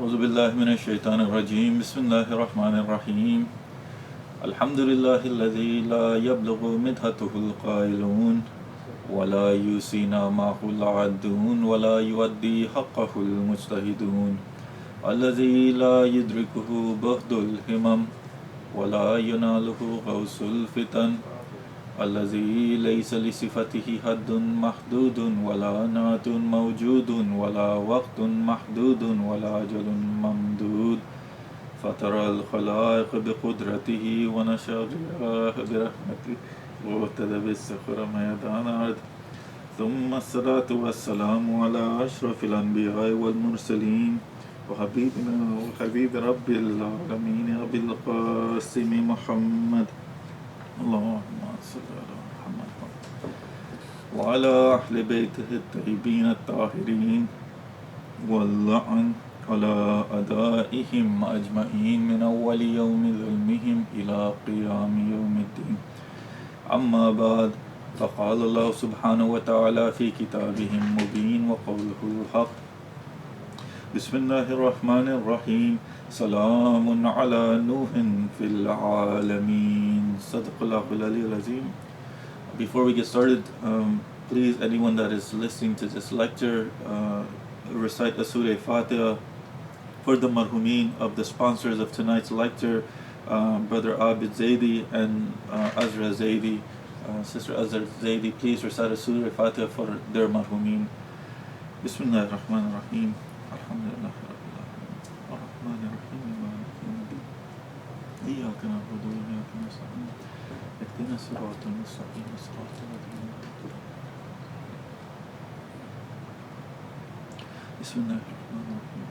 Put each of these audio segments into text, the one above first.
أعوذ بالله من الشيطان الرجيم بسم الله الرحمن الرحيم الحمد لله الذي لا يبلغ مدحته القائلون ولا يوصينا معه العادون ولا يؤدي حقه المجتهدون الذي لا يدركه بهد الهمم ولا يناله غوث الفتن الذي ليس لصفته حد محدود ولا نعت موجود ولا وقت محدود ولا أجل ممدود فترى الخلائق بقدرته ونشر الرياح برحمته واهتدى بالسخر ميدان عرض ثم الصلاة والسلام على أشرف الأنبياء والمرسلين وحبيبنا وحبيب رب العالمين أبي القاسم محمد اللهم صل على محمد وعلى أهل بيته الطيبين الطاهرين واللعن على أدائهم أجمعين من أول يوم ظلمهم إلى قيام يوم الدين أما بعد فقال الله سبحانه وتعالى في كتابه المبين وقوله الحق بسم الله الرحمن الرحيم سلام على نوح في العالمين صدق الله العلي العظيم. Before we get started, please anyone that is listening to this lecture recite a Surah Fatiha for the marhumin of the sponsors of tonight's lecture, Brother Abid Zaidi and Azra Zaidi. Sister Azra Zaidi, please recite a Surah Fatiha for their marhumin. Bismillah ar-Rahman ar-Rahim. Alhamdulillah Rabbil Alamin. Ar-Rahman ar-Rahim. Maliki yawmiddin. Iyyaka na'budu wa iyyaka nasta'in. اهدنا الصراط المستقيم صراط الذين أنعمت عليهم. بسم الله الرحمن الرحيم.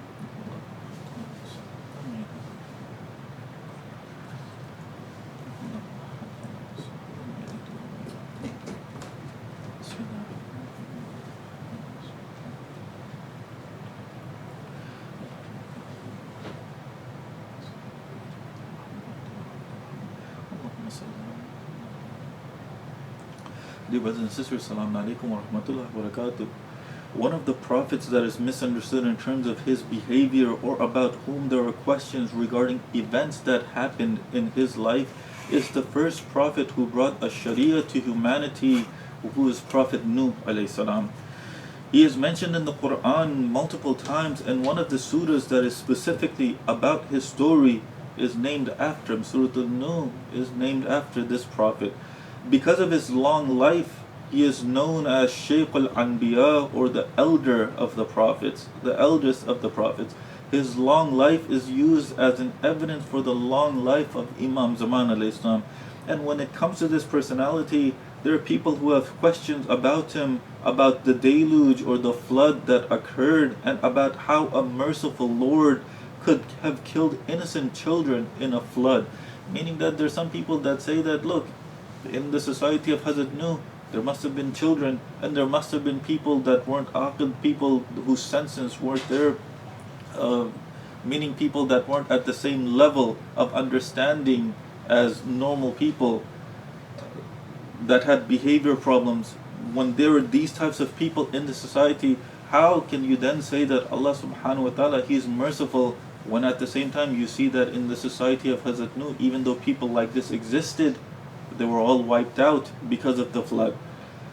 Dear brothers and sisters, Assalamu alaikum wa rahmatullahi wa barakatuh. One of the prophets that is misunderstood in terms of his behavior or about whom there are questions regarding events that happened in his life is the first prophet who brought a sharia to humanity, who is Prophet Nuh alayhi salam. He is mentioned in the Quran multiple times, and one of the surahs that is specifically about his story is named after him. Surah Nuh is named after this prophet. Because of his long life, he is known as Shaykh al-Anbiya, or the elder of the prophets, the eldest of the prophets. His long life is used as an evidence for the long life of Imam Zaman alayhi salam. And when it comes to this personality, there are people who have questions about him, about the deluge or the flood that occurred, and about how a merciful Lord could have killed innocent children in a flood. Meaning that there's some people that say that, look, in the society of Hazrat Nuh, there must have been children, and there must have been people that weren't aqil, people whose senses weren't there, meaning people that weren't at the same level of understanding as normal people, that had behavior problems. When there are these types of people in the society, how can you then say that Allah subhanahu wa ta'ala, He is merciful, when at the same time you see that in the society of Hazrat Nuh, even though people like this existed, they were all wiped out because of the flood.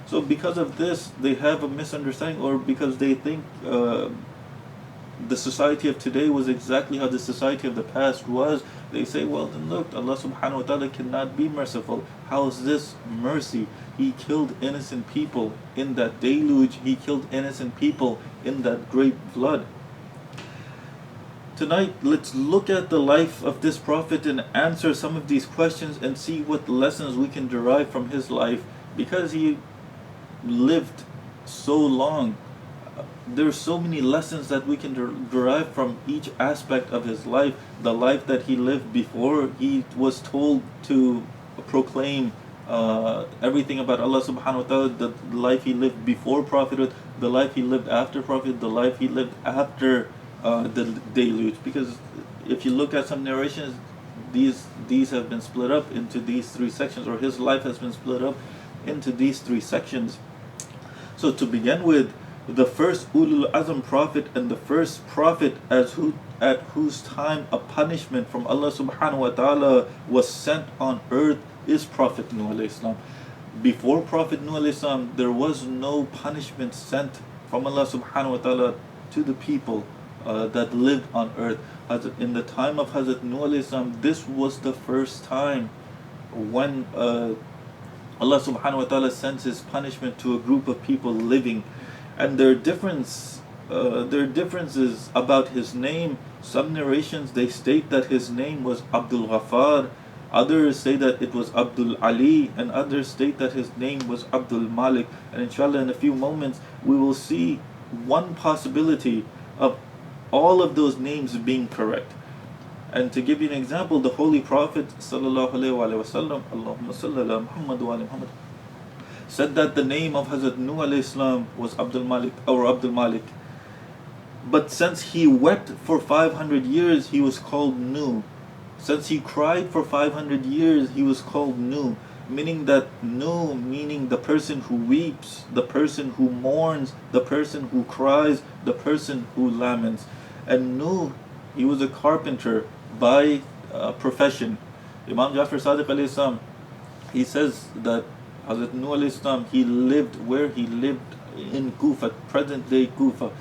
So because of this, they have a misunderstanding, or because they think the society of today was exactly how the society of the past was. They say, well then look, Allah subhanahu wa ta'ala cannot be merciful. How is this mercy? He killed innocent people in that deluge. He killed innocent people in that great flood. Tonight, let's look at the life of this prophet and answer some of these questions and see what lessons we can derive from his life. Because he lived so long, there are so many lessons that we can derive from each aspect of his life. The life that he lived before he was told to proclaim everything about Allah subhanahu wa ta'ala, the life he lived before prophethood, the life he lived after prophet, the life he lived after the deluge. Because if you look at some narrations, these have been split up into these three sections, or his life has been split up into these three sections. So to begin with, the first ulul Azam prophet and the first prophet at whose time a punishment from Allah subhanahu wa ta'ala was sent on earth is Prophet Nuh alayhi salam. Before Prophet Nuh alayhi salam, there was no punishment sent from Allah subhanahu wa ta'ala to the people that lived on earth. In the time of Hazrat Nuh alayhi salam, this was the first time when Allah subhanahu wa ta'ala sends his punishment to a group of people living. And there are differences about his name. Some narrations, they state that his name was Abdul Ghaffar, others say that it was Abdul Ali, and others state that his name was Abdul Malik. And inshallah, in a few moments we will see one possibility of all of those names being correct. And to give you an example, the Holy Prophet sallallahu alaihi wasallam, Allahumma salli ala Muhammad wa ala Muhammad, said that the name of Hazrat Nuh alayhi salam was Abdul Malik or Abdul Malik. But since he wept for 500 years, he was called Nuh. Since he cried for 500 years, he was called Nuh. Meaning that Nuh, meaning the person who weeps, the person who mourns, the person who cries, the person who laments. And Nuh, he was a carpenter by profession. Imam Jafar Sadiq alayhi salam, he says that Hazrat Nuh alayhi salam, he lived where he lived in Kufa, present day Kufa.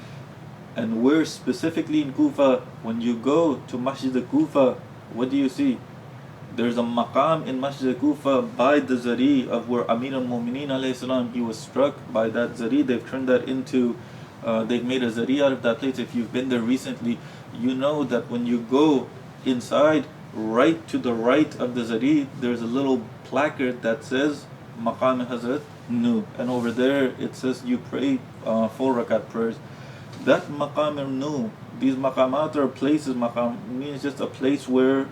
And where specifically in Kufa, when you go to Masjid Kufa, what do you see? There's a maqam in Masjid Kufa by the zari of where Amir al-Mu'mineen alayhi salam, he was struck by that zari. They've turned that into, they've made a zari out of that place. If you've been there recently, you know that when you go inside, right to the right of the zari, there's a little placard that says Maqam Hazrat Nuh, and over there it says you pray 4 rakat prayers. That Maqam Nuh, these maqamat are places. Maqam means just a place where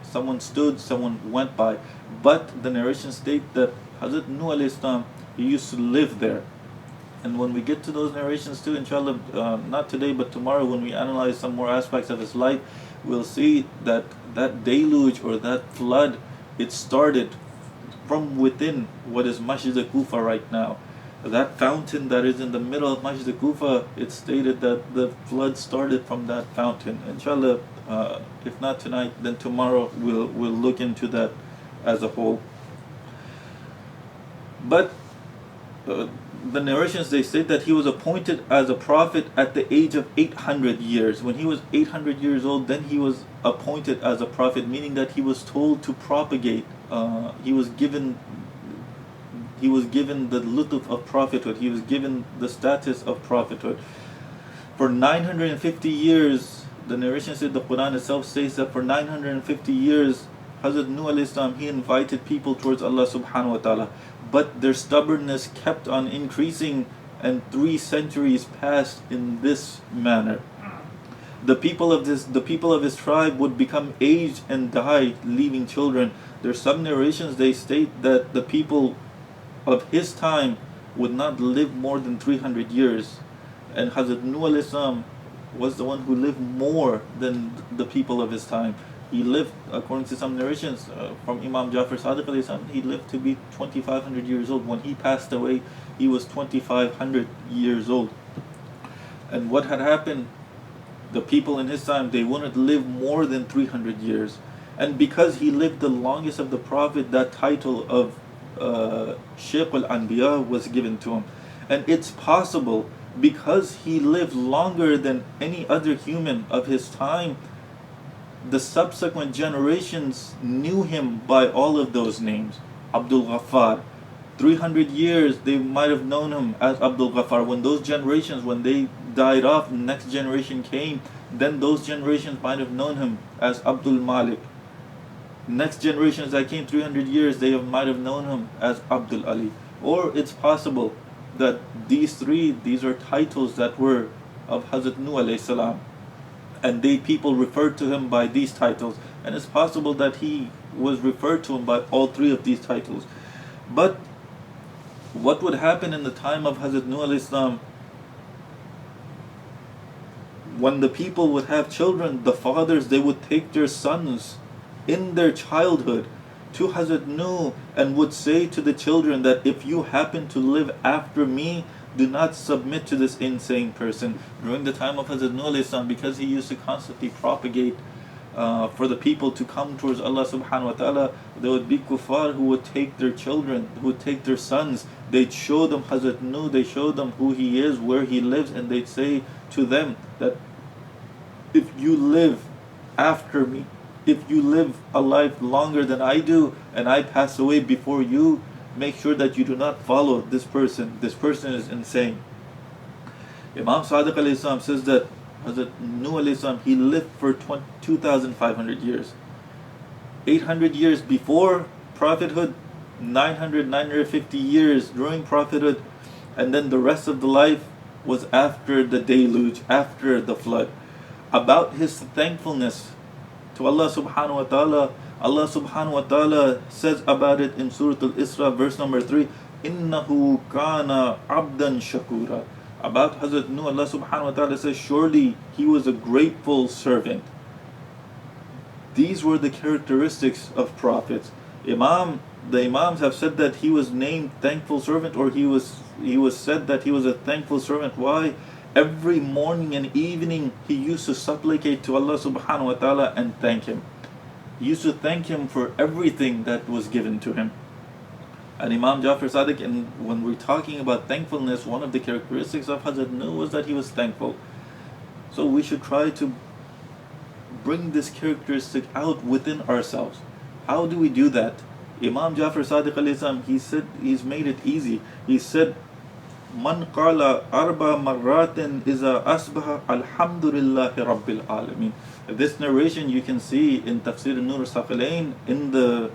someone stood, someone went by. But the narrations state that Hazrat Nuh alayhi salam, he used to live there. And when we get to those narrations too, inshallah, not today but tomorrow, when we analyze some more aspects of his life, we'll see that that deluge or that flood, it started from within what is Masjid Kufa right now. That fountain that is in the middle of Masjid Kufa, it's stated that the flood started from that fountain. Inshallah, if not tonight, then tomorrow we'll look into that as a whole. But the narrations, they state that he was appointed as a prophet at the age of 800 years. When he was 800 years old, then he was appointed as a prophet, meaning that he was told to propagate. He was given the lutuf of prophethood. He was given the status of prophethood. For 950 years, the narration said, the Quran itself says that for 950 years, Hazrat Nuh alayhi salam, he invited people towards Allah subhanahu wa ta'ala. But their stubbornness kept on increasing, and 3 centuries passed in this manner. The people of his tribe would become aged and die, leaving children. There's some narrations, they state that the people of his time would not live more than 300 years. And Hazrat Nuh alayhi salam was the one who lived more than the people of his time. He lived, according to some narrations from Imam Jafar Sadiq alayhi salam, he lived to be 2,500 years old. When he passed away, he was 2,500 years old. And what had happened, the people in his time, they wouldn't live more than 300 years. And because he lived the longest of the Prophet, that title of Shaykh al-Anbiya was given to him. And it's possible, because he lived longer than any other human of his time, the subsequent generations knew him by all of those names. Abdul Ghaffar, 300 years they might have known him as Abdul Ghaffar. When those generations, when they died off, the next generation came, then those generations might have known him as Abdul Malik. Next generations that came 300 years, they might have known him as Abdul Ali. Or it's possible that these are titles that were of Hazrat Nuh alayhi salam, and people referred to him by these titles, and it's possible that he was referred to him by all 3 of these titles. But what would happen in the time of Hazrat Nuh alayhi salam, when the people would have children, the fathers, they would take their sons in their childhood to Hazrat Nuh and would say to the children that if you happen to live after me, Do not submit to this insane person. During the time of Hazrat Nuh alayhi salam, because he used to constantly propagate for the people to come towards Allah subhanahu wa ta'ala, there would be kuffar who would take their children, who would take their sons. They'd show them Hazrat Nuh, they show them who he is, where he lives, and they'd say to them that if you live after me, if you live a life longer than I do, and I pass away before you, make sure that you do not follow this person. This person is insane. Imam Sadiq alayhi salam says that Hazrat Nuh alayhi salam, he lived for 2,500 years. 800 years before prophethood, 950 years during prophethood, and then the rest of the life was after the deluge, after the flood. About his thankfulness to Allah subhanahu wa ta'ala, Allah subhanahu wa ta'ala says about it in Surah Al-Isra, verse number 3, إِنَّهُ كَانَ عَبْدًا شَكُورًا. About Hazrat Nuh, Allah subhanahu wa ta'ala says, surely he was a grateful servant. These were the characteristics of prophets. The Imams have said that he was named thankful servant, or he was said that he was a thankful servant. Why? Every morning and evening he used to supplicate to Allah subhanahu wa ta'ala and thank him. He used to thank him for everything that was given to him. And Imam Jafar Sadiq, and when we're talking about thankfulness, one of the characteristics of Hazrat Nuh was that he was thankful. So we should try to bring this characteristic out within ourselves. How do we do that? Imam Jafar Sadiq alayhi salam, he said, he's made it easy. He said, Man qala arba marratin iza asbaha alhamdulillahi rabbil alameen. This narration you can see in Tafsir Nur Saqalain, in the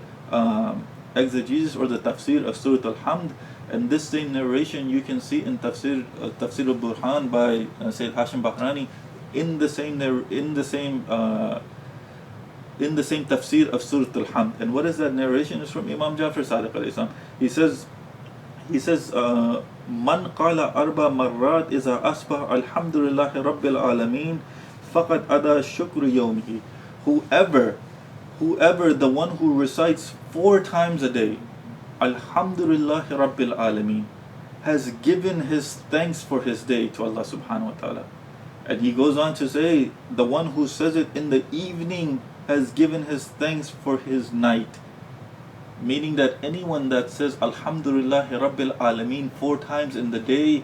exegesis or the tafsir of Surah Al-Hamd, and this same narration you can see in Tafsir Al-Burhan by Sayyid Hashim Bahrani, in the same tafsir of Surah Al-Hamd. And what is that narration? It's from Imam Jafar Sadiq alayhi salam. He says Man qala arba marrat iza asbah alhamdulillahi rabbil alameen faqad ada shukr yawmihi. Whoever, the one who recites 4 times a day, Alhamdulillahi Rabbil Alameen, has given his thanks for his day to Allah subhanahu wa ta'ala. And he goes on to say, the one who says it in the evening has given his thanks for his night. Meaning that anyone that says Alhamdulillahi Rabbil Alameen 4 times in the day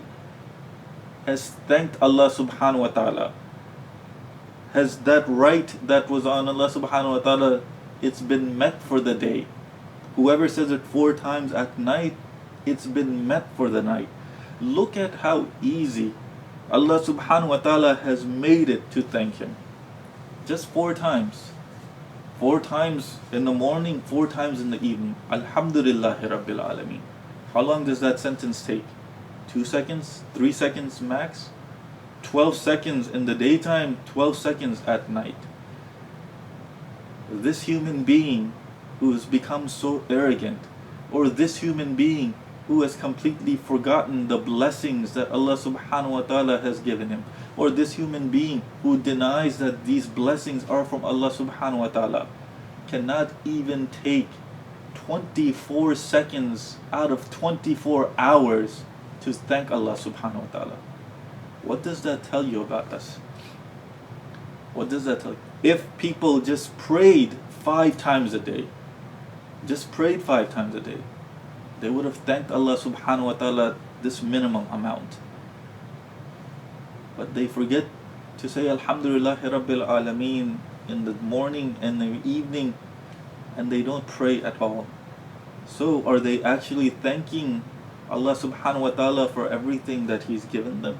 has thanked Allah subhanahu wa ta'ala. Has that right that was on Allah subhanahu wa ta'ala, it's been met for the day. Whoever says it 4 times at night, it's been met for the night. Look at how easy Allah subhanahu wa ta'ala has made it to thank Him. Just 4 times. 4 times in the morning, 4 times in the evening. Alhamdulillahi Rabbil Alameen. How long does that sentence take? 2 seconds? 3 seconds max? 12 seconds in the daytime, 12 seconds at night. This human being who has become so arrogant, or this human being who has completely forgotten the blessings that Allah subhanahu wa ta'ala has given him, or this human being who denies that these blessings are from Allah subhanahu wa ta'ala, cannot even take 24 seconds out of 24 hours to thank Allah subhanahu wa ta'ala. What does that tell you about us? What does that tell you? If people just prayed 5 times a day, just prayed 5 times a day, they would have thanked Allah subhanahu wa ta'ala this minimum amount. But they forget to say Alhamdulillahi Rabbil Alameen in the morning and the evening, and they don't pray at all. So are they actually thanking Allah subhanahu wa ta'ala for everything that He's given them?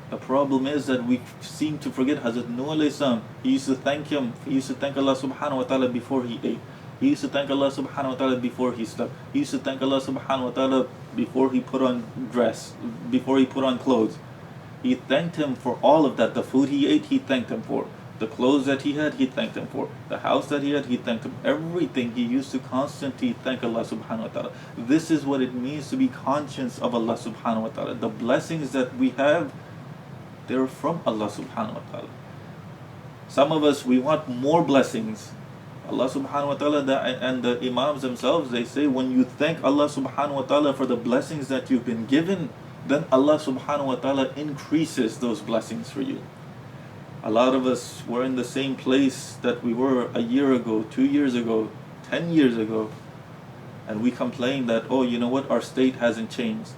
The problem is that we seem to forget Hazrat Nuh alayhi salam. He used to thank Allah subhanahu wa ta'ala before he ate. He used to thank Allah subhanahu wa ta'ala before he slept. He used to thank Allah subhanahu wa ta'ala before he put on before he put on clothes. He thanked Him for all of that. The food he ate, he thanked Him for. The clothes that he had, he thanked Him for. The house that he had, he thanked Him. Everything he used to constantly thank Allah subhanahu wa ta'ala. This is what it means to be conscious of Allah subhanahu wa ta'ala. The blessings that we have, they're from Allah subhanahu wa ta'ala. Some of us, we want more blessings. Allah subhanahu wa ta'ala and the Imams themselves, they say when you thank Allah subhanahu wa ta'ala for the blessings that you've been given, then Allah subhanahu wa ta'ala increases those blessings for you. A lot of us were in the same place that we were a year ago, 2 years ago, 10 years ago, and we complain that, oh, you know what, our state hasn't changed.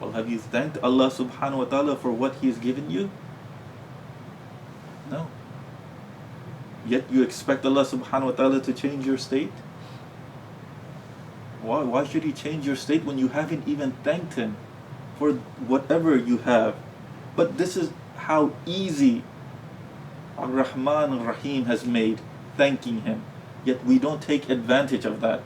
Well, have you thanked Allah subhanahu wa ta'ala for what He has given you? No. Yet you expect Allah subhanahu wa ta'ala to change your state? Why should He change your state when you haven't even thanked Him for whatever you have? But this is how easy Ar-Rahman Ar-Rahim has made thanking Him. Yet we don't take advantage of that.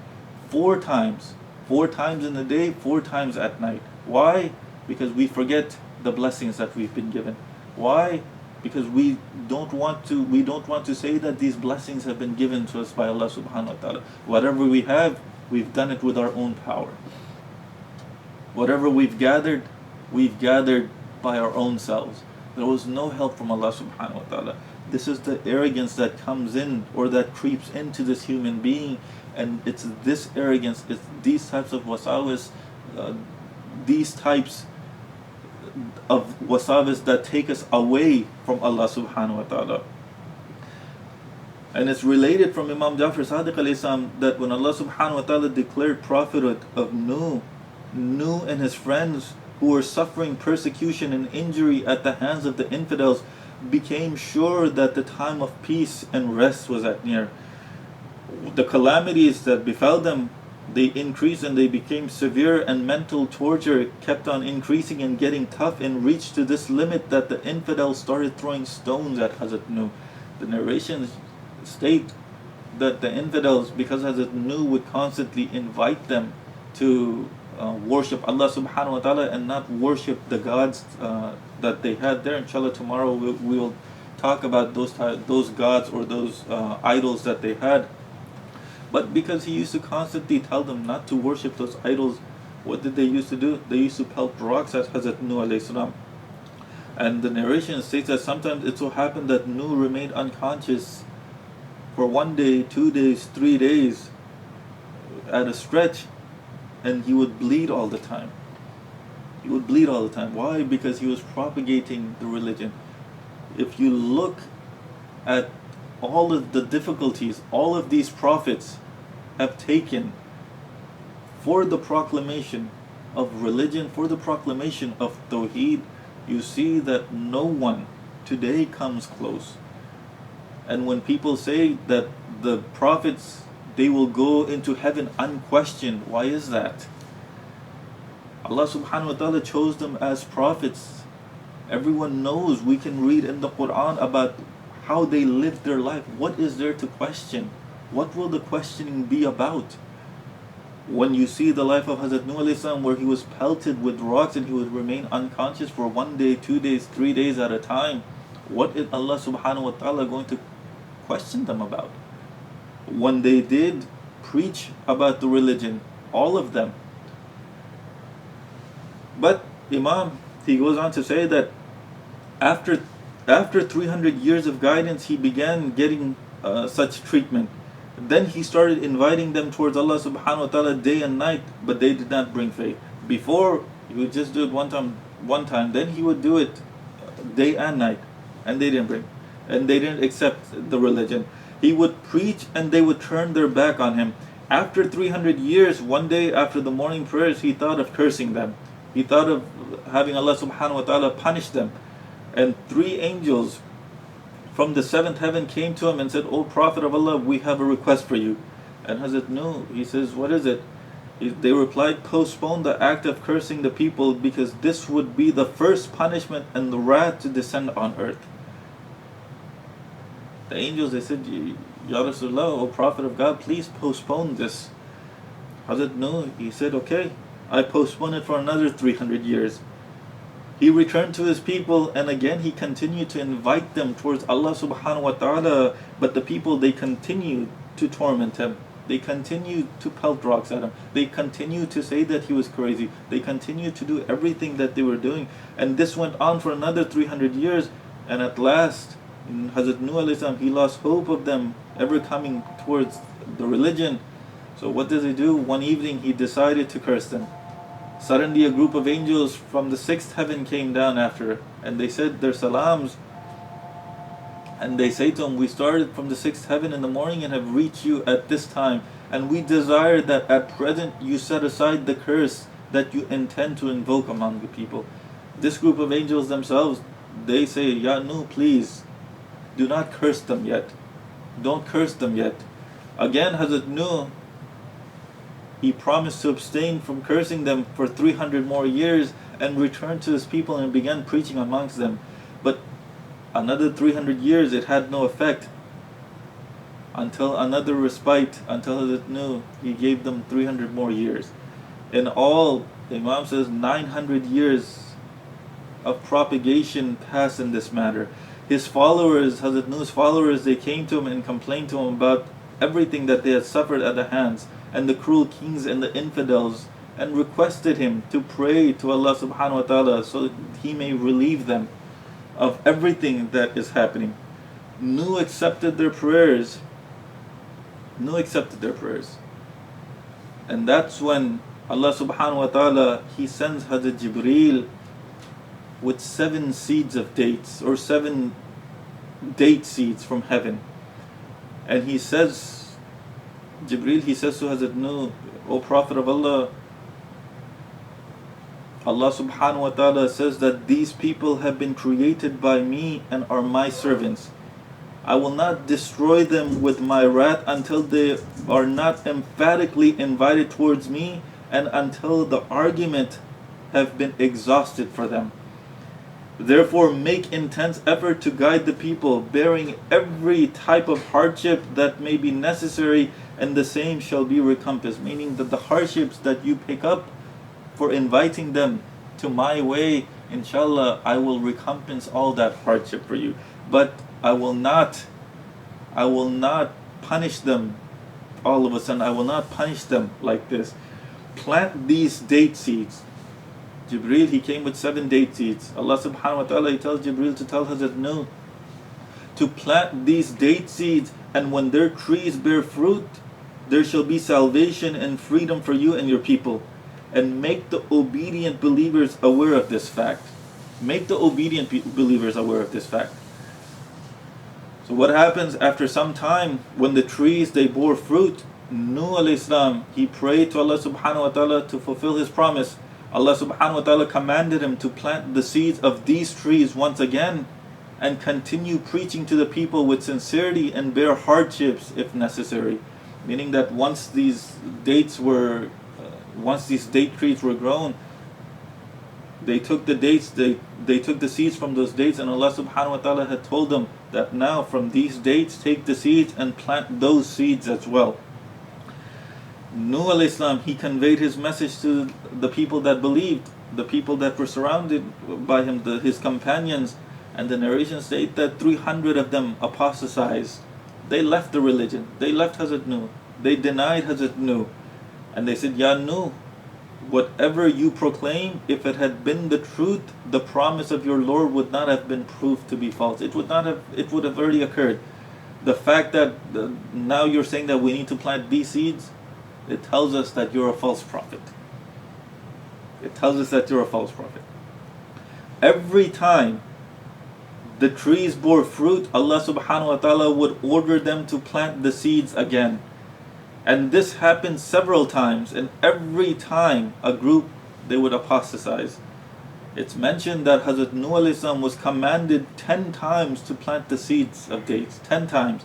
4 times. 4 times in the day, 4 times at night. Why? Because we forget the blessings that we've been given. Why? Because we don't want to say that these blessings have been given to us by Allah subhanahu wa ta'ala. Whatever we have, we've done it with our own power. Whatever we've gathered by our own selves. There was no help from Allah subhanahu wa ta'ala. This is the arrogance that comes in, or that creeps into this human being, and it's this arrogance, it's these types of wasawis, these types of wasawis that take us away from Allah subhanahu wa ta'ala. And it's related from Imam Jafar Sadiq alayhi salam that when Allah subhanahu wa ta'ala declared prophethood of Nuh and his friends who were suffering persecution and injury at the hands of the infidels, became sure that the time of peace and rest was at near. The calamities that befell them, they increased and they became severe, and mental torture kept on increasing and getting tough, and reached to this limit that the infidels started throwing stones at Hazrat Nuh. The narrations state that the infidels, because Hazrat Nuh would constantly invite them to worship Allah subhanahu wa ta'ala and not worship the gods that they had there. Inshallah, tomorrow we will talk about those gods or those idols that they had. But because he used to constantly tell them not to worship those idols, what did they used to do? They used to pelt rocks at Hazrat Nuh alayhi salam. And the narration states that sometimes it so happened that Nuh remained unconscious for 1 day, 2 days, 3 days at a stretch, and he would bleed all the time. He would bleed all the time. Why? Because he was propagating the religion. If you look at all of the difficulties all of these prophets have taken for the proclamation of religion, for the proclamation of Tawheed, you see that no one today comes close. And when people say that the prophets, they will go into heaven unquestioned, why is that? Allah subhanahu wa ta'ala chose them as prophets. Everyone knows, we can read in the Quran about how they lived their life. What is there to question? What will the questioning be about? When you see the life of Hazrat Nuh alayhi salam, where he was pelted with rocks and he would remain unconscious for 1 day, 2 days, 3 days at a time, what is Allah subhanahu wa ta'ala going to question them about? When they did preach about the religion, all of them. But Imam, he goes on to say that after 300 years of guidance, he began getting such treatment. Then he started inviting them towards Allah subhanahu wa ta'ala day and night, but they did not bring faith. Before, he would just do it one time, then he would do it day and night, and they didn't accept the religion. He would preach and they would turn their back on him. After 300 years, one day after the morning prayers, he thought of cursing them. He thought of having Allah subhanahu wa ta'ala punish them. And 3 angels from the 7th heaven came to him and said, "O Prophet of Allah, we have a request for you." And Hazrat Nuh, he says, "What is it?" They replied, "Postpone the act of cursing the people, because this would be the first punishment and the wrath to descend on earth." The angels, they said, "Ya Rasulullah, O Prophet of God, please postpone this." Hazrat Nuh, he said, "Okay, I postpone it for another 300 years. He returned to his people, and again he continued to invite them towards Allah subhanahu wa ta'ala, but the people, they continued to torment him. They continued to pelt rocks at him. They continued to say that he was crazy. They continued to do everything that they were doing. And this went on for another 300 years. And at last, Hazrat Nuh alayhi salam, he lost hope of them ever coming towards the religion. So what does he do? One evening he decided to curse them. Suddenly a group of angels from the sixth heaven came down after, and they said their salams, and they say to him, we started from the sixth heaven in the morning and have reached you at this time, and we desire that at present you set aside the curse that you intend to invoke among the people. This group of angels themselves, they say, Ya Nuh, please, do not curse them yet. Don't curse them yet. Again, Hazrat Nuh, he promised to abstain from cursing them for 300 more years and returned to his people and began preaching amongst them. But another 300 years it had no effect, until another respite, until Hazrat Nuh, he gave them 300 more years. In all, the Imam says 900 years of propagation passed in this matter. His followers, Hazrat Nuh's followers, they came to him and complained to him about everything that they had suffered at the hands and the cruel kings and the infidels, and requested him to pray to Allah subhanahu wa ta'ala so he may relieve them of everything that is happening. Nuh accepted their prayers. Nuh accepted their prayers. And that's when Allah subhanahu wa ta'ala, he sends Hazrat Jibreel with 7 seeds of dates, or 7 date seeds from heaven. And he says, Jibreel, he says to Hazrat Nuh, O Prophet of Allah, Allah subhanahu wa ta'ala says that these people have been created by me and are my servants. I will not destroy them with my wrath until they are not emphatically invited towards me and until the argument have been exhausted for them. Therefore, make intense effort to guide the people, bearing every type of hardship that may be necessary, and the same shall be recompensed. Meaning that the hardships that you pick up for inviting them to my way, inshallah, I will recompense all that hardship for you. But I will not punish them all of a sudden. I will not punish them like this. Plant these date seeds. Jibreel, he came with 7 date seeds. Allah subhanahu wa ta'ala, he tells Jibreel to tell Hazrat Nuh to plant these date seeds, and when their trees bear fruit, there shall be salvation and freedom for you and your people. And make the obedient believers aware of this fact. Make the obedient believers aware of this fact. So what happens after some time, when the trees, they bore fruit, Nuh alayhi salam, he prayed to Allah subhanahu wa ta'ala to fulfill his promise. Allah subhanahu wa ta'ala commanded him to plant the seeds of these trees once again and continue preaching to the people with sincerity and bear hardships if necessary. Meaning that once these date trees were grown, they took the dates, they took the seeds from those dates, and Allah subhanahu wa ta'ala had told them that now from these dates take the seeds and plant those seeds as well. Nuh alayhi salam, he conveyed his message to the people that believed, the people that were surrounded by him, his companions, and the narrations state that 300 of them apostatized. They left the religion. They left Hazrat Nuh. They denied Hazrat Nuh. And they said, Ya Nuh, whatever you proclaim, if it had been the truth, the promise of your Lord would not have been proved to be false. It would have already occurred. The fact that now you're saying that we need to plant these seeds, it tells us that you're a false prophet. It tells us that you're a false prophet. Every time the trees bore fruit, Allah subhanahu wa ta'ala would order them to plant the seeds again. And this happened several times, and every time a group, they would apostatize. It's mentioned that Hazrat Nuh alayhi salam was commanded 10 times to plant the seeds of dates, 10 times.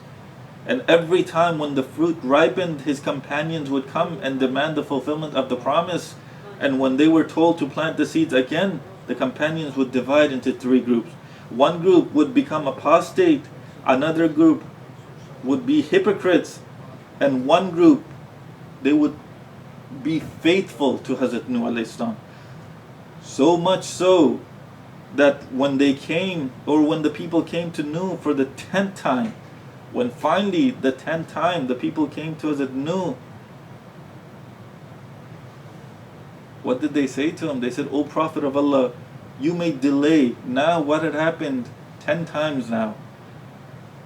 And every time when the fruit ripened, his companions would come and demand the fulfillment of the promise. And when they were told to plant the seeds again, the companions would divide into 3 groups. One group would become apostate, another group would be hypocrites, and one group, they would be faithful to Hazrat Nuh alayhi salam. So much so that when they came, or when the people came to Nuh for the 10th time, when finally the 10th time the people came to Hazrat Nuh, what did they say to him? They said, O Prophet of Allah, you may delay. Now what had happened 10 times now.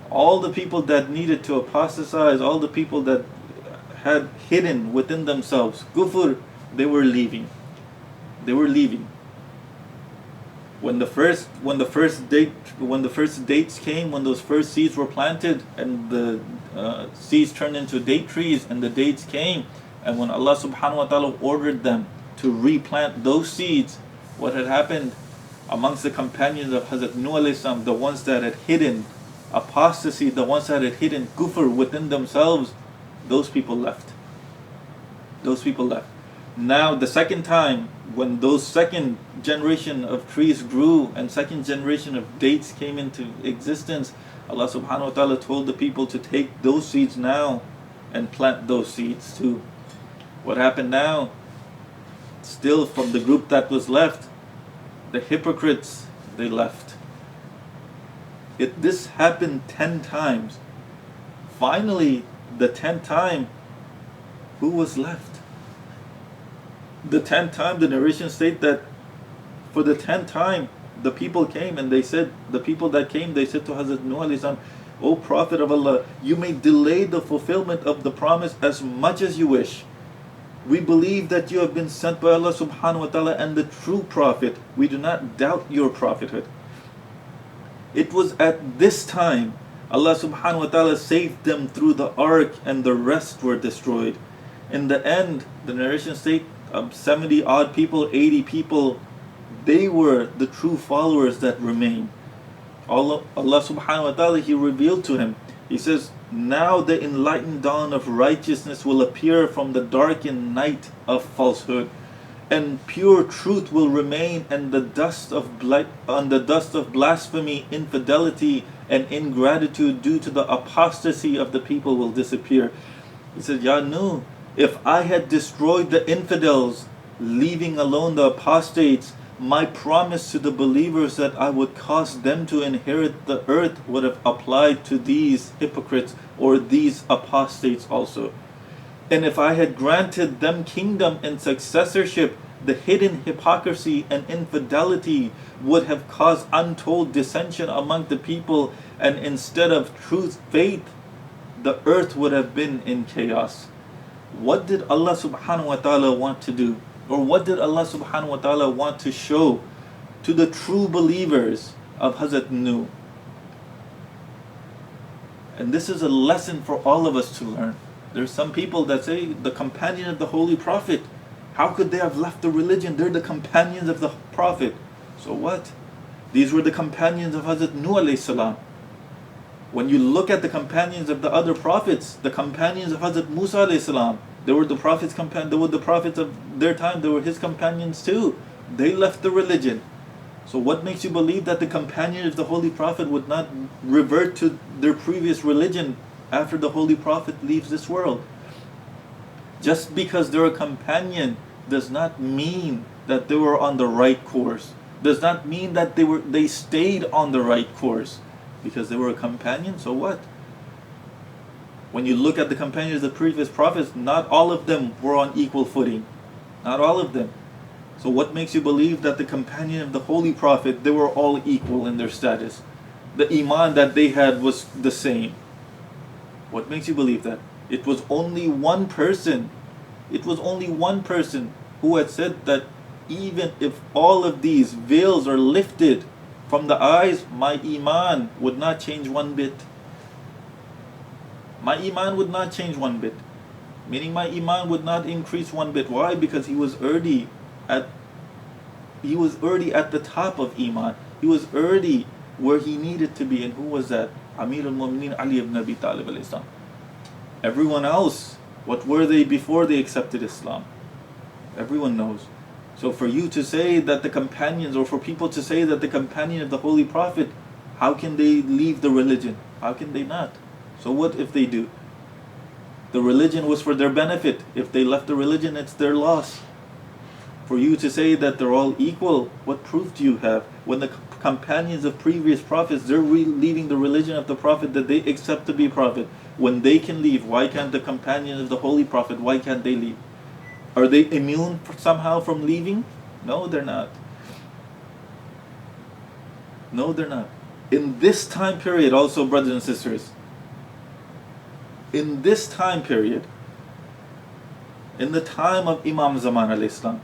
All the people that needed to apostatize, all the people that had hidden within themselves kufr, they were leaving. They were leaving. When the first dates came, when those first seeds were planted, and the seeds turned into date trees, and the dates came, and when Allah subhanahu wa ta'ala ordered them to replant those seeds, what had happened amongst the companions of Hazrat Nuh alayhi salam, the ones that had hidden apostasy, the ones that had hidden kufr within themselves, those people left. Those people left. Now the second time, when those second generation of trees grew and second generation of dates came into existence, Allah subhanahu wa ta'ala told the people to take those seeds now and plant those seeds too. What happened now? Still from the group that was left, the hypocrites, they left. This happened 10 times. Finally, the 10th time, who was left? The 10th time, the narration state that for the 10th time, the people came and they said, the people that came, they said to Hazrat Nuh alayhi salam, O Prophet of Allah, you may delay the fulfillment of the promise as much as you wish. We believe that you have been sent by Allah subhanahu wa ta'ala and the true Prophet. We do not doubt your prophethood. It was at this time Allah subhanahu wa ta'ala saved them through the ark and the rest were destroyed. In the end, the narration state, 70 odd people, 80 people, they were the true followers that remained. Allah subhanahu wa ta'ala, He revealed to him, He says, now the enlightened dawn of righteousness will appear from the darkened night of falsehood, and pure truth will remain, and the dust of blasphemy, infidelity, and ingratitude due to the apostasy of the people will disappear. He said, Ya Nuh, if I had destroyed the infidels, leaving alone the apostates, my promise to the believers that I would cause them to inherit the earth would have applied to these hypocrites or these apostates also. And if I had granted them kingdom and successorship, the hidden hypocrisy and infidelity would have caused untold dissension among the people, and instead of truth, faith, the earth would have been in chaos. What did Allah subhanahu wa ta'ala want to do? Or what did Allah subhanahu wa ta'ala want to show to the true believers of Hazrat Nuh? And this is a lesson for all of us to learn. There's some people that say, the companion of the Holy Prophet, how could they have left the religion? They're the companions of the Prophet. So what? These were the companions of Hazrat Nuh alayhi salam. When you look at the companions of the other prophets, the companions of Hazrat Musa alayhi salam, they were the prophets of their time, they were his companions too. They left the religion. So what makes you believe that the companion of the Holy Prophet would not revert to their previous religion after the Holy Prophet leaves this world? Just because they're a companion does not mean that they were on the right course. Does not mean that they stayed on the right course. Because they were a companion, so what? When you look at the companions of the previous prophets, not all of them were on equal footing. Not all of them. So what makes you believe that the companion of the Holy Prophet, they were all equal in their status? The iman that they had was the same. What makes you believe that? It was only one person. It was only one person who had said that even if all of these veils are lifted from the eyes, my iman would not change one bit. My iman would not change one bit. Meaning my iman would not increase one bit. Why? Because he was already at the top of iman. He was already where he needed to be. And who was that? Amir al-Mu'mineen Ali ibn Abi Talib al-Islam. Everyone else, what were they before they accepted Islam? Everyone knows. So for you to say that the companions, or for people to say that the companion of the Holy Prophet, how can they leave the religion? How can they not? So what if they do? The religion was for their benefit. If they left the religion, it's their loss. For you to say that they're all equal, what proof do you have? When the companions of previous prophets, they're leaving the religion of the Prophet that they accept to be Prophet. When they can leave, why can't the companions of the Holy Prophet, why can't they leave? Are they immune somehow from leaving? No, they're not. No, they're not. In this time period also, brothers and sisters, in this time period, in the time of Imam Zaman al-Islam,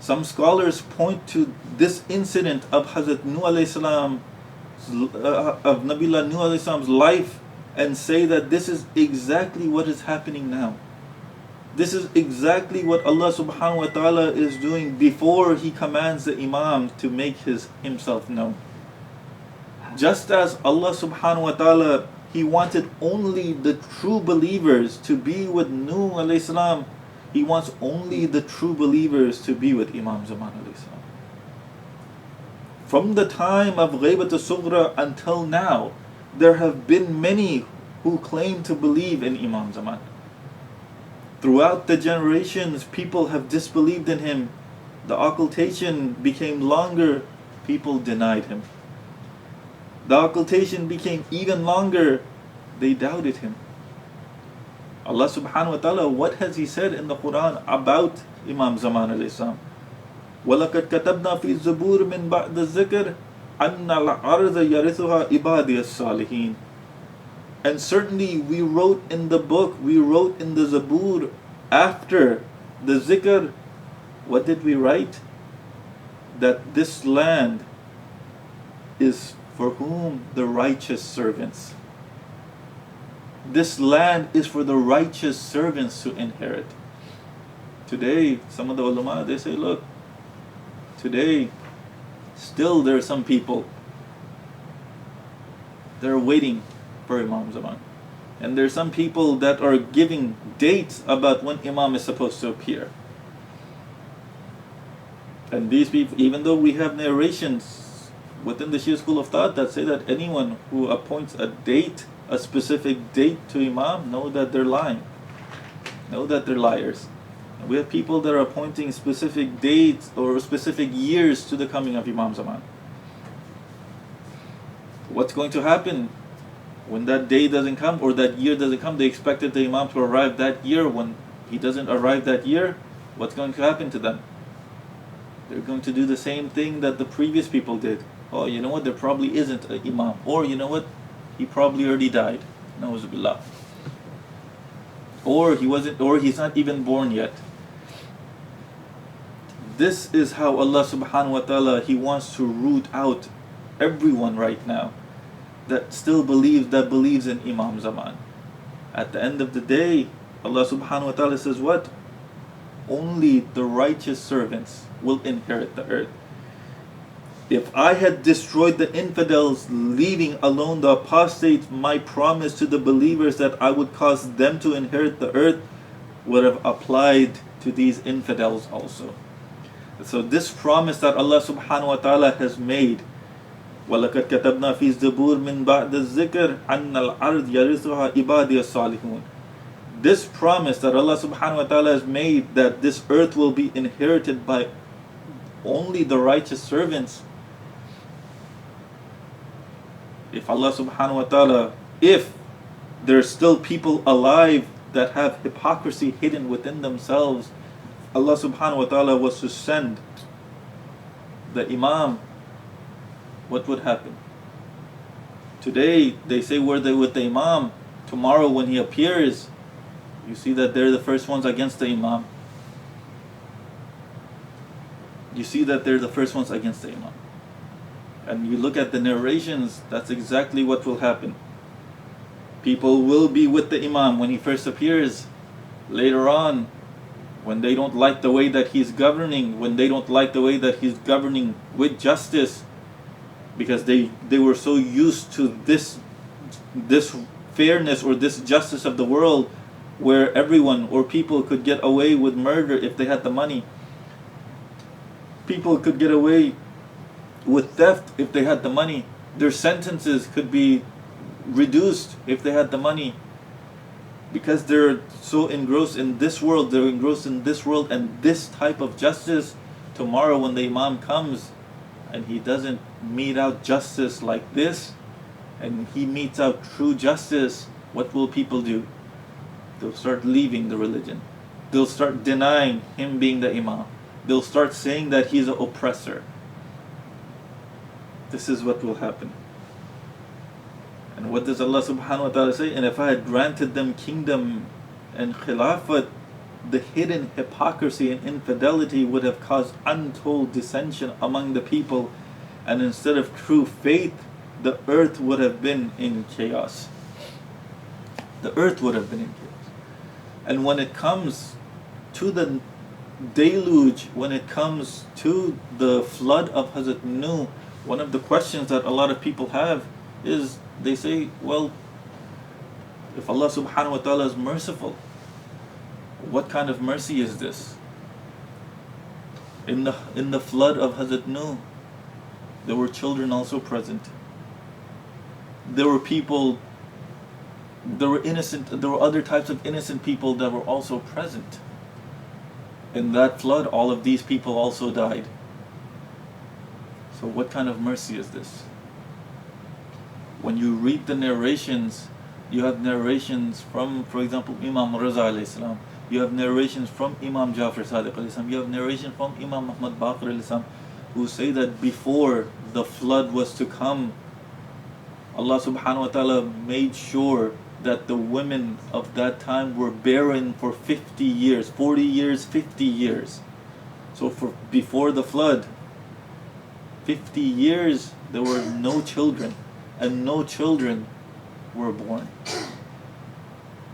Some scholars point to this incident of Hazrat Nuh alayhi salam, of Nabiullah Nuh alayhi salam's life, and say that this is exactly what is happening now. This is exactly what Allah subhanahu wa ta'ala is doing before He commands the Imam to make himself known. Just as Allah subhanahu wa ta'ala, He wanted only the true believers to be with Nuh alayhi salam, He wants only the true believers to be with Imam Zaman alayhi salam. From the time of Ghaybat al-Sughra until now, there have been many who claim to believe in Imam Zaman. Throughout the generations, people have disbelieved in him. The occultation became longer, people denied him. The occultation became even longer, they doubted him. Allah subhanahu wa ta'ala, what has He said in the Quran about Imam Zaman alayhi salam? وَلَقَدْ كَتَبْنَا فِي الزَّبُورِ مِنْ بَعْدِ الذِّكْرِ أَنَّ الْأَرْضَ يَرِثُهَا عِبَادِيَ الصَّالِحِينَ. And certainly we wrote in the book, we wrote in the Zabur after the zikr, what did we write? That this land is for whom? The righteous servants. This land is for the righteous servants to inherit. Today, some of the ulama, they say, look, today, still there are some people, they're waiting for Imam Zaman. And there are some people that are giving dates about when Imam is supposed to appear. And these people, even though we have narrations within the Shia school of thought that say that anyone who appoints a date, a specific date to Imam, know that they're lying. Know that they're liars. And we have people that are appointing specific dates or specific years to the coming of Imam Zaman. What's going to happen when that day doesn't come or that year doesn't come? They expected the Imam to arrive that year. When he doesn't arrive that year, what's going to happen to them? They're going to do the same thing that the previous people did. Oh, you know what? There probably isn't an Imam. Or you know what? He probably already died. Na'uzubillah. Or he wasn't, or he's not even born yet. This is how Allah subhanahu wa ta'ala, He wants to root out everyone right now that still believes in Imam Zaman. At the end of the day, Allah subhanahu wa ta'ala says what? Only the righteous servants will inherit the earth. If I had destroyed the infidels, leaving alone the apostates, my promise to the believers that I would cause them to inherit the earth would have applied to these infidels also. So this promise that Allah subhanahu wa ta'ala has made, وَلَقَدْ كَتَبْنَا فِي الزَّبُورِ مِنْ بَعْدِ الذِّكْرِ أَنَّ الْأَرْضَ يَرِثُهَا عِبَادِيَ الصَّالِحُونَ. This promise that Allah subhanahu wa ta'ala has made, that this earth will be inherited by only the righteous servants. If Allah subhanahu wa ta'ala, if there's still people alive that have hypocrisy hidden within themselves, Allah subhanahu wa ta'ala was to send the Imam, what would happen? Today they say we're with the Imam. Tomorrow when he appears, you see that they're the first ones against the Imam. You see that they're the first ones against the Imam. And you look at the narrations, that's exactly what will happen. People will be with the Imam when he first appears. Later on, when they don't like the way that he's governing, when they don't like the way that he's governing with justice, because they were so used to this fairness or this justice of the world, where everyone or people could get away with murder if they had the money. People could get away with theft if they had the money. Their sentences could be reduced if they had the money. Because they're so engrossed in this world, and this type of justice. Tomorrow when the Imam comes and he doesn't mete out justice like this, and he metes out true justice, what will people do? They'll start leaving the religion. They'll start denying him being the Imam. They'll start saying that he's an oppressor. This is what will happen. And what does Allah subhanahu wa ta'ala say? And if I had granted them kingdom and khilafat, the hidden hypocrisy and infidelity would have caused untold dissension among the people, and instead of true faith, the earth would have been in chaos. The earth would have been in chaos. And when it comes to the deluge, when it comes to the flood of Hazrat Nuh, one of the questions that a lot of people have is, they say, well, if Allah subhanahu wa ta'ala is merciful, what kind of mercy is this? In the flood of Hazrat Nuh, there were children also present. There were people, there were other types of innocent people that were also present. In that flood, all of these people also died. So what kind of mercy is this? When you read the narrations, you have narrations from, for example, Imam Raza alayhi salam. You have narrations from Imam Jafar Sadiq alayhi salam. You have narration from Imam Muhammad Baqir alayhi salam, who say that before the flood was to come, Allah subhanahu wa ta'ala made sure that the women of that time were barren for 50 years, 40 years, 50 years. So before the flood, 50 years there were no children, and no children were born.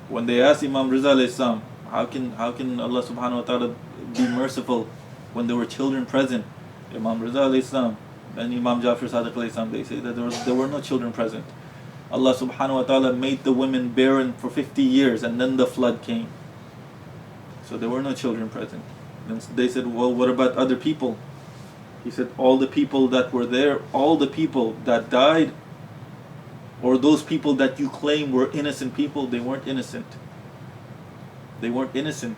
When they asked Imam Riza alayhi salam, how can Allah subhanahu wa ta'ala be merciful when there were children present? Imam Riza alayhi salam and Imam Jafar Sadiq alayhi salam, they say that there were no children present. Allah subhanahu wa ta'ala made the women barren for 50 years, and then the flood came. So there were no children present. Then they said, well, what about other people? He said, all the people that were there, all the people that died, or those people that you claim were innocent people, they weren't innocent. They weren't innocent.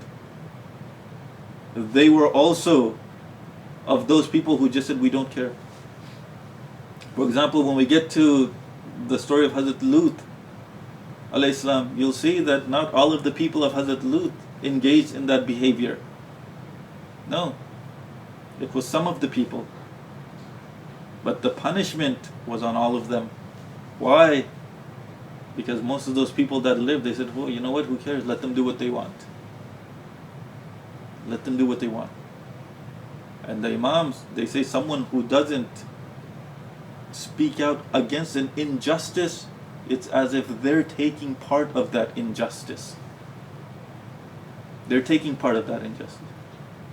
They were also of those people who just said, we don't care. For example, when we get to the story of Hazrat Lut alayhi salam, you'll see that not all of the people of Hazrat Lut engaged in that behavior. No, it was some of the people. But the punishment was on all of them. Why? Because most of those people that lived, they said, well, you know what, who cares? Let them do what they want. Let them do what they want. And the Imams, they say someone who doesn't speak out against an injustice, it's as if they're taking part of that injustice. They're taking part of that injustice.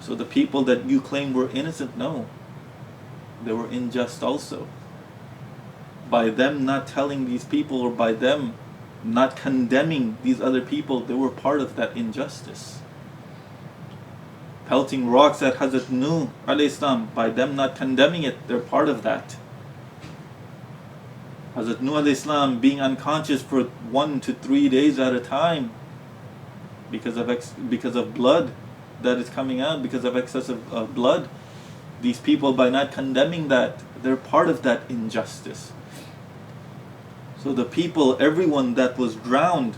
So the people that you claim were innocent, no, they were unjust also. By them not telling these people, or by them not condemning these other people, they were part of that injustice. Pelting rocks at Hazrat Nuh alayhi salam, by them not condemning it, they're part of that. Hazrat Nuh alayhi salam being unconscious for 1 to 3 days at a time because of blood that is coming out, because of excessive blood. These people, by not condemning that, they're part of that injustice. So the people, everyone that was drowned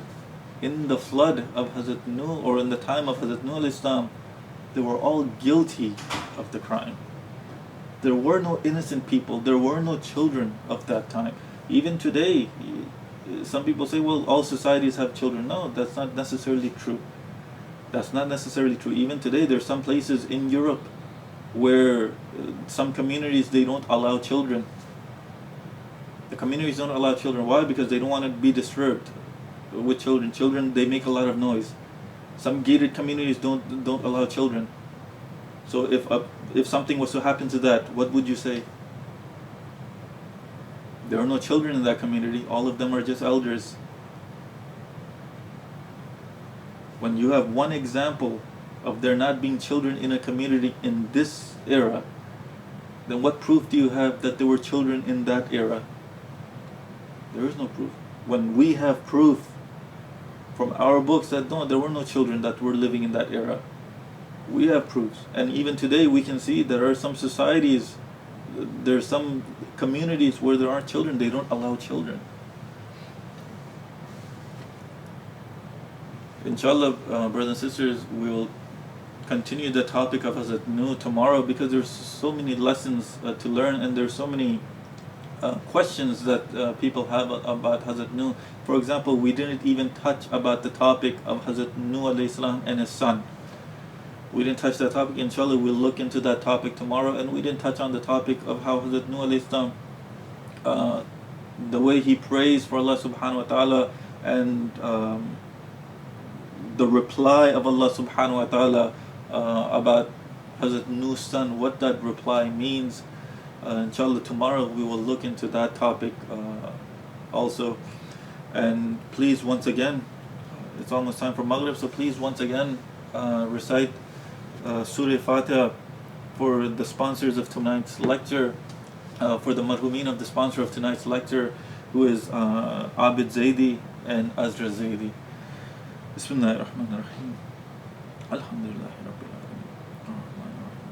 in the flood of Hazrat Nuh, or in the time of Hazrat Nuh alayhi salam, they were all guilty of the crime. There were no innocent people, there were no children of that time. Even today, some people say, well, all societies have children. No, that's not necessarily true. That's not necessarily true. Even today, there's some places in Europe where some communities, they don't allow children. The communities don't allow children. Why? Because they don't want to be disturbed with children. Children, they make a lot of noise. Some gated communities don't allow children. So if something was to happen to that, what would you say? There are no children in that community. All of them are just elders. When you have one example of there not being children in a community in this era, then what proof do you have that there were children in that era? There is no proof. When we have proof from our books that no, there were no children that were living in that era, we have proofs. And even today we can see there are some societies, there are some communities where there aren't children, they don't allow children. Inshallah, brothers and sisters, we will continue the topic of Hazrat Nuh tomorrow, because there's so many lessons to learn, and there's so many questions that people have about Hazrat Nuh. For example, we didn't even touch about the topic of Hazrat Nuh alayhi salam and his son. We didn't touch that topic. Inshallah, we'll look into that topic tomorrow. And we didn't touch on the topic of how Hazrat Nuh alayhi salam, the way he prays for Allah subhanahu wa ta'ala, and the reply of Allah subhanahu wa ta'ala about Hazrat Nuh's son, what that reply means. Inshallah, tomorrow we will look into that topic also. And please, once again, it's almost time for Maghrib, so please, once again, recite Surah Fatiha for the sponsors of tonight's lecture, for the marhumeen of the sponsor of tonight's lecture, who is Abid Zaidi and Azra Zaidi. Bismillahir Rahmanir Rahim. Alhamdulillahi Rabbil Alamin. Ar-Rahmanir Rahim.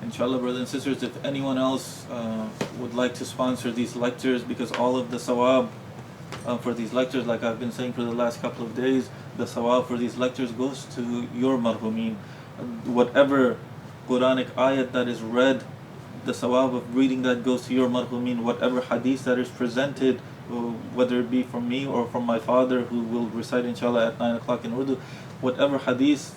Inshallah, brothers and sisters, if anyone else would like to sponsor these lectures, because all of the sawab for these lectures, like I've been saying for the last couple of days, the sawab for these lectures goes to your marhumeen. Whatever Quranic ayat that is read, the sawab of reading that goes to your marhumeen. Whatever hadith that is presented, whether it be from me or from my father, who will recite inshallah at 9 o'clock in Urdu, whatever hadith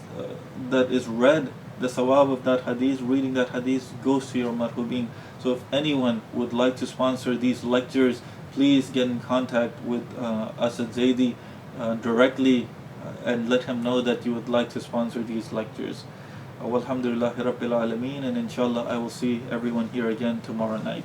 that is read, the sawab of that hadith, reading that hadith, goes to your marhumeen. So if anyone would like to sponsor these lectures, please get in contact with Asad Zaidi directly and let him know that you would like to sponsor these lectures. Walhamdulillahi Rabbil Alameen, and inshallah I will see everyone here again tomorrow night.